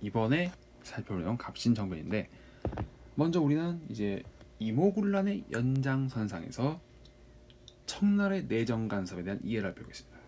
이번에 살펴볼 내용 갑신정변인데, 먼저 우리는 이제 이모군란의 연장선상에서 청나라의 내정 간섭에 대한 이해를 살펴보겠습니다.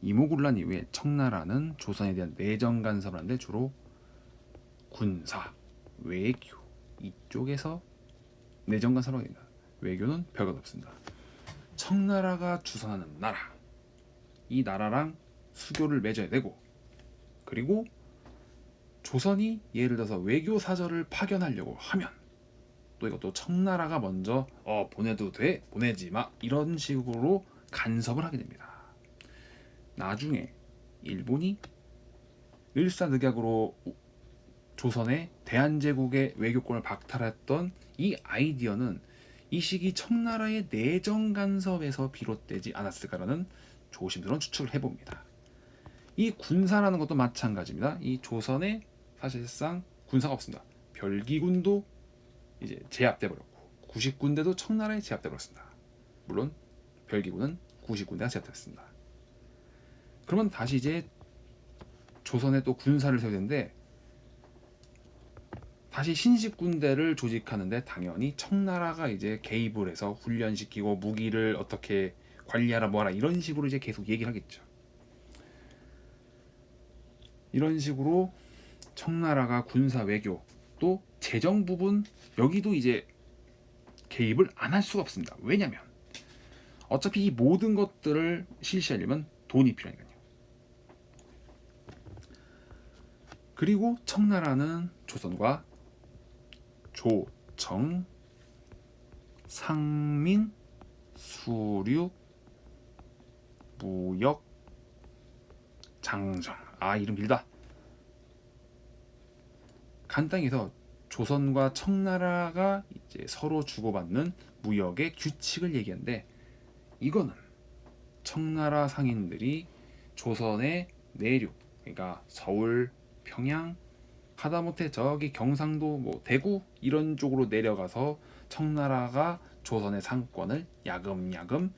이모군란 이후에 청나라는 조선에 대한 내정 간섭을 하는데 주로 군사, 외교 이쪽에서 내정 간섭을 하게 됩니다. 외교는 별것 없습니다. 청나라가 주선하는 나라, 이 나라랑 수교를 맺어야 되고, 그리고 조선이 예를 들어서 외교 사절을 파견하려고 하면 또 이것도 청나라가 먼저 보내도 돼, 보내지 마, 이런 식으로 간섭을 하게 됩니다. 나중에 일본이 일사늑약으로 조선의 대한제국의 외교권을 박탈했던 이 아이디어는 이 시기 청나라의 내정 간섭에서 비롯되지 않았을까라는 조심스러운 추측을 해봅니다. 이 군사라는 것도 마찬가지입니다. 이 조선에 사실상 군사가 없습니다. 별기군도 이제 제압돼 버렸고, 구식군대도 청나라에 제압돼 버렸습니다. 물론 별기군은 구식군대가 제압됐습니다. 그러면 다시 이제 조선에 또 군사를 세워야 되는데, 다시 신식 군대를 조직하는데 당연히 청나라가 이제 개입을 해서 훈련시키고 무기를 어떻게 관리하라 뭐하라 이런 식으로 이제 계속 얘기를 하겠죠. 이런 식으로 청나라가 군사 외교 또 재정 부분, 여기도 이제 개입을 안 할 수가 없습니다. 왜냐면 어차피 이 모든 것들을 실시하려면 돈이 필요하니까요. 그리고 청나라는 조선과 조정, 상민, 수륙, 무역, 장정, 이름 길다. 간단히 해서 조선과 청나라가 이제 서로 주고받는 무역의 규칙을 얘기하는데, 이거는 청나라 상인들이 조선의 내륙, 그러니까 서울, 평양, 하다못해 저기 경상도, 뭐 대구 이런 쪽으로 내려가서 청나라가 조선의 상권을 야금야금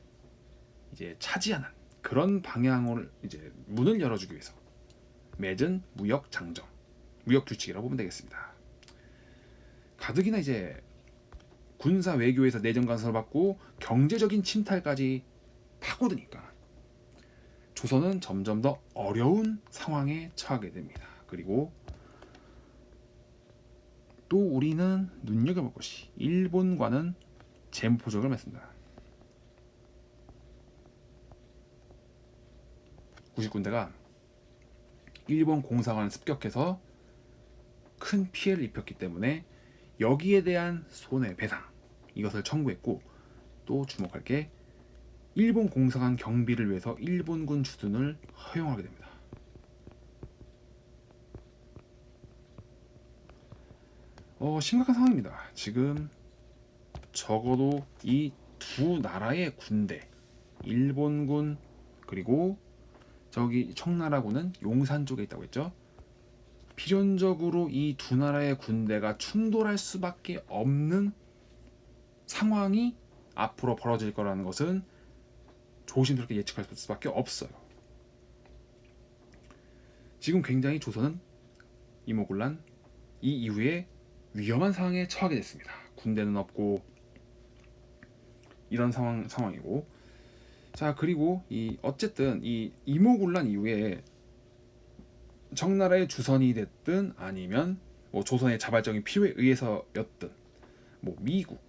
이제 차지하는 그런 방향을 이제 문을 열어주기 위해서 맺은 무역 장정, 무역 규칙이라고 보면 되겠습니다. 가뜩이나 이제 군사 외교에서 내정 간섭을 받고 경제적인 침탈까지 파고드니까 조선은 점점 더 어려운 상황에 처하게 됩니다. 그리고 또 우리는 눈여겨볼 것이 일본과는 젠포적을 맺습니다. 구식군대가 일본 공사관을 습격해서 큰 피해를 입혔기 때문에 여기에 대한 손해배상, 이것을 청구했고, 또 주목할 게 일본 공사관 경비를 위해서 일본군 주둔을 허용하게 됩니다. 심각한 상황입니다. 지금 적어도 이 두 나라의 군대, 일본군 그리고 저기 청나라군은 용산 쪽에 있다고 했죠. 필연적으로 이 두 나라의 군대가 충돌할 수밖에 없는 상황이 앞으로 벌어질 거라는 것은 조심스럽게 예측할 수밖에 없어요. 지금 굉장히 조선은 이모군란 이 이후에 위험한 상황에 처하게 됐습니다. 군대는 없고 이런 상황이고, 자, 그리고 어쨌든 이 이모군란 이후에 청나라의 주선이 됐든 아니면 뭐 조선의 자발적인 필요에 의해서였든 뭐 미국,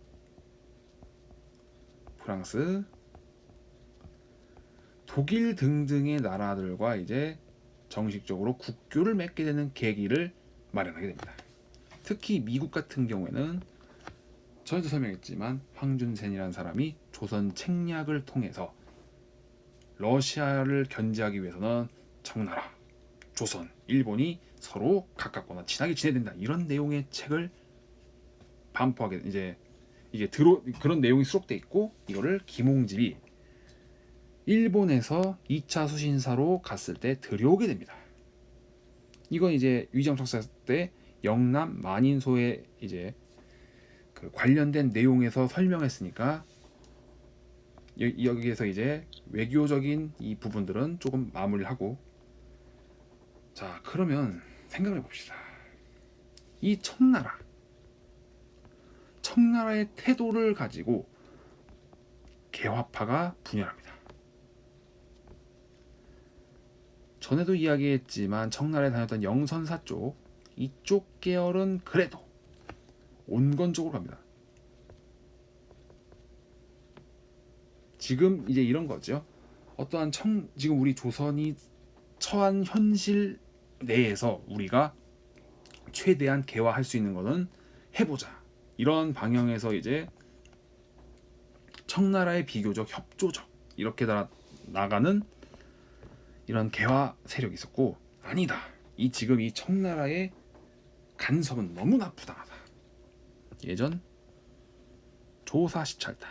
프랑스, 독일 등등의 나라들과 이제 정식적으로 국교를 맺게 되는 계기를 마련하게 됩니다. 특히 미국 같은 경우에는 전에도 설명했지만 황준센이라는 사람이 조선 책략을 통해서 러시아를 견제하기 위해서는 청나라, 조선, 일본이 서로 가깝거나 친하게 지내야 된다, 이런 내용의 책을 반포하게, 이제 이게 그런 내용이 수록돼 있고, 이거를 김홍길이 일본에서 2차 수신사로 갔을 때 들여오게 됩니다. 이건 이제 위정 척사 때 영남 만인소에 이제 그 관련된 내용에서 설명했으니까 여기에서 이제 외교적인 이 부분들은 조금 마무리를 하고, 자, 그러면 생각을 해봅시다. 이 청나라의 태도를 가지고 개화파가 분열합니다. 전에도 이야기했지만 청나라에 다녔던 영선사 이쪽 계열은 그래도 온건 쪽으로 갑니다. 지금 이제 이런 거죠. 어떠한 지금 우리 조선이 처한 현실 내에서 우리가 최대한 개화할 수 있는 거는 해보자. 이런 방향에서 이제 청나라의 비교적 협조적 이렇게 나가는 이런 개화 세력이 있었고, 아니다. 지금 이 청나라의 간섭은 너무나 부당하다. 예전 조사 시찰단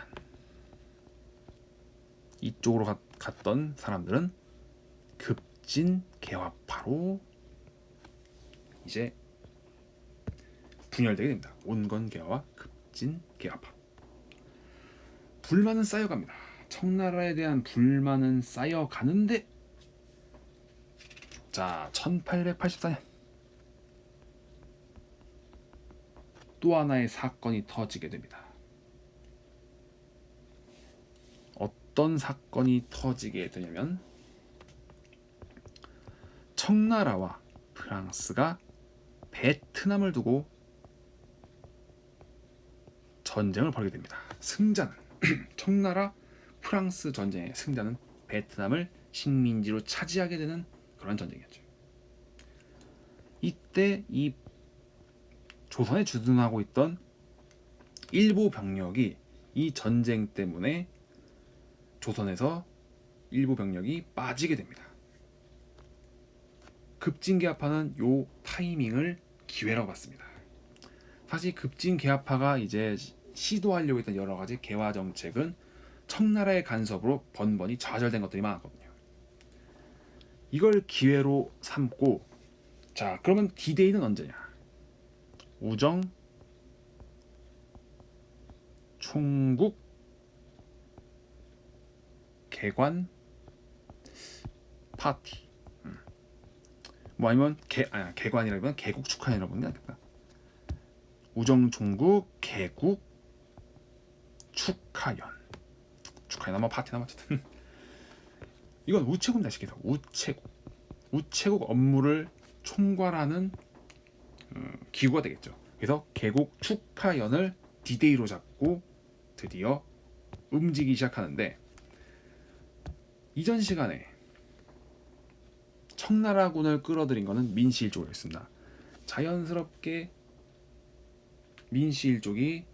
이쪽으로 갔던 사람들은 급진 개화파로 이제 분열되게 됩니다. 온건 개화와 급진 개화파. 불만은 쌓여갑니다. 청나라에 대한 불만은 쌓여가는데, 자, 1884년 또 하나의 사건이 터지게 됩니다. 어떤 사건이 터지게 되냐면, 청나라와 프랑스가 베트남을 두고 전쟁을 벌이게 됩니다. 승자는 청나라 프랑스 전쟁의 승자는 베트남을 식민지로 차지하게 되는 그런 전쟁이었죠. 이때 이 조선에 주둔하고 있던 일부 병력이 이 전쟁 때문에 조선에서 일부 병력이 빠지게 됩니다. 급진개화파는 요 타이밍을 기회라고 봤습니다. 사실 급진개화파가 이제 시도하려고 했던 여러 가지 개화 정책은 청나라의 간섭으로 번번이 좌절된 것들이 많았거든요. 이걸 기회로 삼고, 자, 그러면 D-Day는 언제냐? 우정 총국 개관 파티. 뭐 아니면 개관이라기보다는 개국 축하연이라고 보는 게 낫겠다. 우정 총국 개국 축하연 아마 파티나 어쨌든 이건 우체국 자식이다. 우체국 업무를 총괄하는 기구가 되겠죠. 그래서 개국 축하연을 D-Day로 잡고 드디어 움직이기 시작하는데, 이전 시간에 청나라군을 끌어들인 것은 민씨일족이었습니다. 자연스럽게 민씨일족이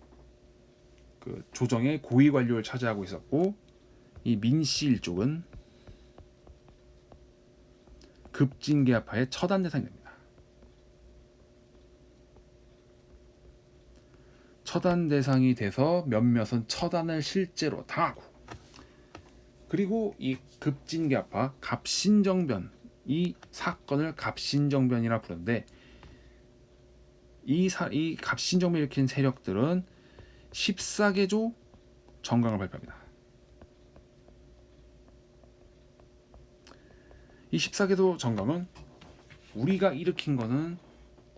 그 조정의 고위 관료를 차지하고 있었고, 이 민씨일족은 급진개화파의 처단 대상이 됩니다. 처단 대상이 돼서 몇몇은 처단을 실제로 당하고, 그리고 이 급진개화파 갑신정변, 이 사건을 갑신정변이라 부르는데, 이 갑신정변을 일으킨 세력들은 14개조 정강을 발표합니다. 이 14개조 정강은 우리가 일으킨 거는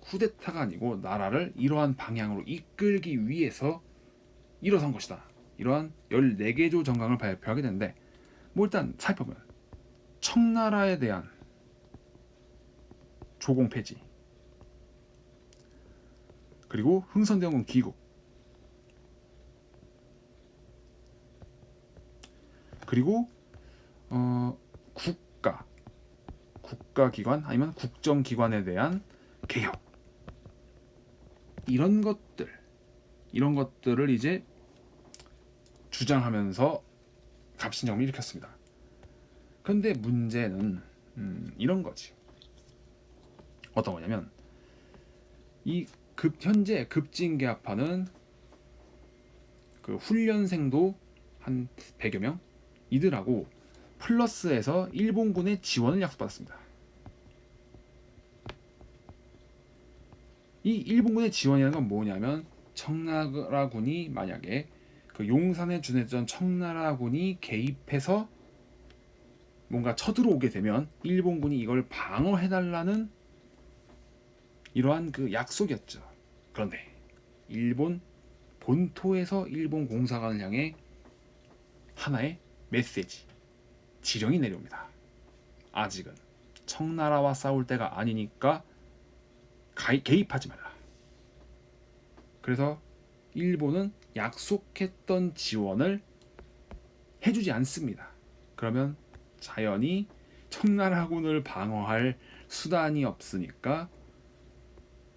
쿠데타가 아니고 나라를 이러한 방향으로 이끌기 위해서 일어선 것이다. 이러한 14개조 정강을 발표하게 되는데, 뭐 일단 살펴보면 청나라에 대한 조공 폐지, 그리고 흥선대원군 귀국, 그리고 국가기관 아니면 국정기관에 대한 개혁, 이런 것들을 이제 주장하면서 갑신정변을 일으켰습니다. 그런데 문제는 이런 거지. 어떤 거냐면, 이 현재 급진개화파는 그 훈련생도 한 100여 명, 이들하고 플러스해서 일본군의 지원을 약속받았습니다. 이 일본군의 지원이라는 건 뭐냐면, 청나라군이 만약에 그 용산에 준했던 청나라군이 개입해서 뭔가 쳐들어오게 되면 일본군이 이걸 방어해달라는 이러한 그 약속이었죠. 그런데 일본 본토에서 일본 공사관을 향해 하나의 메시지, 지령이 내려옵니다. 아직은 청나라와 싸울 때가 아니니까 개입하지 말라. 그래서 일본은 약속했던 지원을 해주지 않습니다. 그러면 자연히 청나라군을 방어할 수단이 없으니까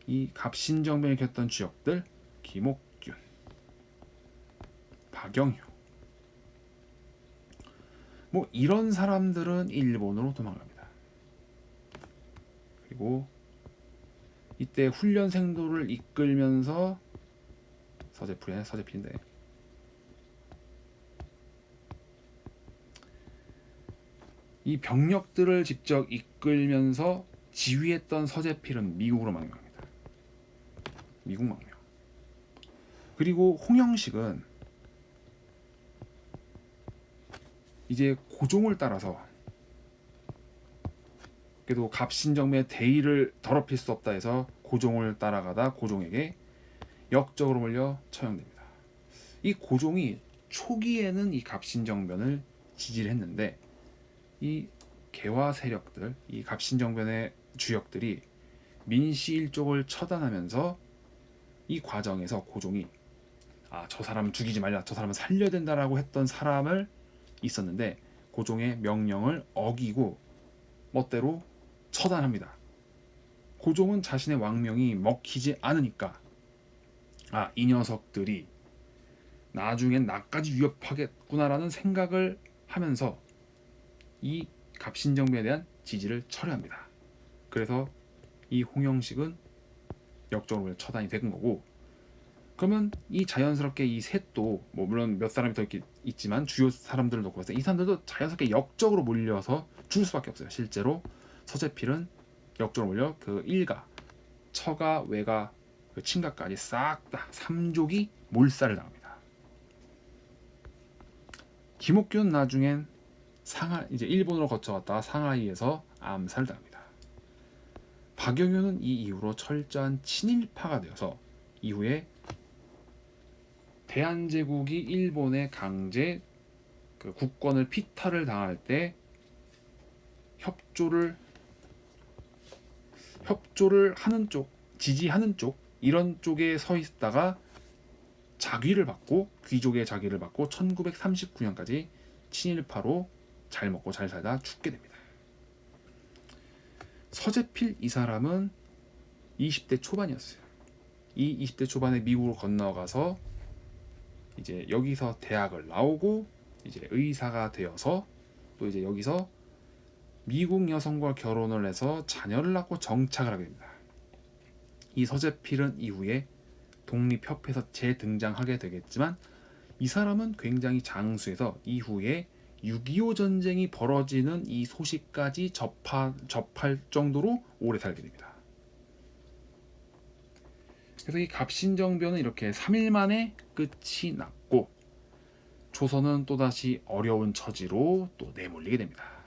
이 갑신정변을 겪었던 주역들, 김옥균, 박영효, 뭐 이런 사람들은 일본으로 도망갑니다. 그리고 이때 훈련생도를 이끌면서 서재필인데 이 병력들을 직접 이끌면서 지휘했던 서재필은 미국으로 망명합니다. 미국 망명. 그리고 홍영식은 이제 고종을 따라서, 그래도 갑신정변의 대의를 더럽힐 수 없다 해서 고종을 따라가다 고종에게 역적으로 몰려 처형됩니다. 이 고종이 초기에는 이 갑신정변을 지지를 했는데 이 개화 세력들, 이 갑신정변의 주역들이 민씨 일족을 처단하면서 이 과정에서 고종이 저 사람 죽이지 말라, 저 사람은 살려야 된다라고 했던 사람을 있었는데 고종의 명령을 어기고 멋대로 처단합니다. 고종은 자신의 왕명이 먹히지 않으니까 이 녀석들이 나중엔 나까지 위협하겠구나라는 생각을 하면서 이 갑신정변에 대한 지지를 철회합니다. 그래서 이 홍영식은 역적으로 처단이 된 거고, 그러면 이 자연스럽게 이 셋도 뭐 물론 몇 사람이 더 있지만 주요 사람들을 놓고 봤을 때 이 사람들도 자연스럽게 역적으로 몰려서 죽을 수밖에 없어요. 실제로 서재필은 역적으로 몰려 그 일가, 처가, 외가, 그 친가까지 싹 다 3족이 몰살을 당합니다. 김옥균은 나중엔 이제 일본으로 거쳐갔다가 상하이에서 암살당합니다. 박영효는 이 이후로 철저한 친일파가 되어서 이후에 대한제국이 일본의 강제 그 국권을 피탈을 당할 때 협조를 하는 쪽, 지지하는 쪽, 이런 쪽에 서 있다가 자귀를 받고, 귀족의 자귀를 받고 1939년까지 친일파로 잘 먹고 잘 살다 죽게 됩니다. 서재필 이 사람은 20대 초반이었어요. 이 20대 초반에 미국으로 건너가서 이제 여기서 대학을 나오고 이제 의사가 되어서 또 이제 여기서 미국 여성과 결혼을 해서 자녀를 낳고 정착을 하게 됩니다. 이 서재필은 이후에 독립협회에서 재등장하게 되겠지만 이 사람은 굉장히 장수해서 이후에 6.25 전쟁이 벌어지는 이 소식까지 접할 정도로 오래 살게 됩니다. 그래서 이 갑신정변은 이렇게 3일 만에 끝이 났고 조선은 또다시 어려운 처지로 또 내몰리게 됩니다.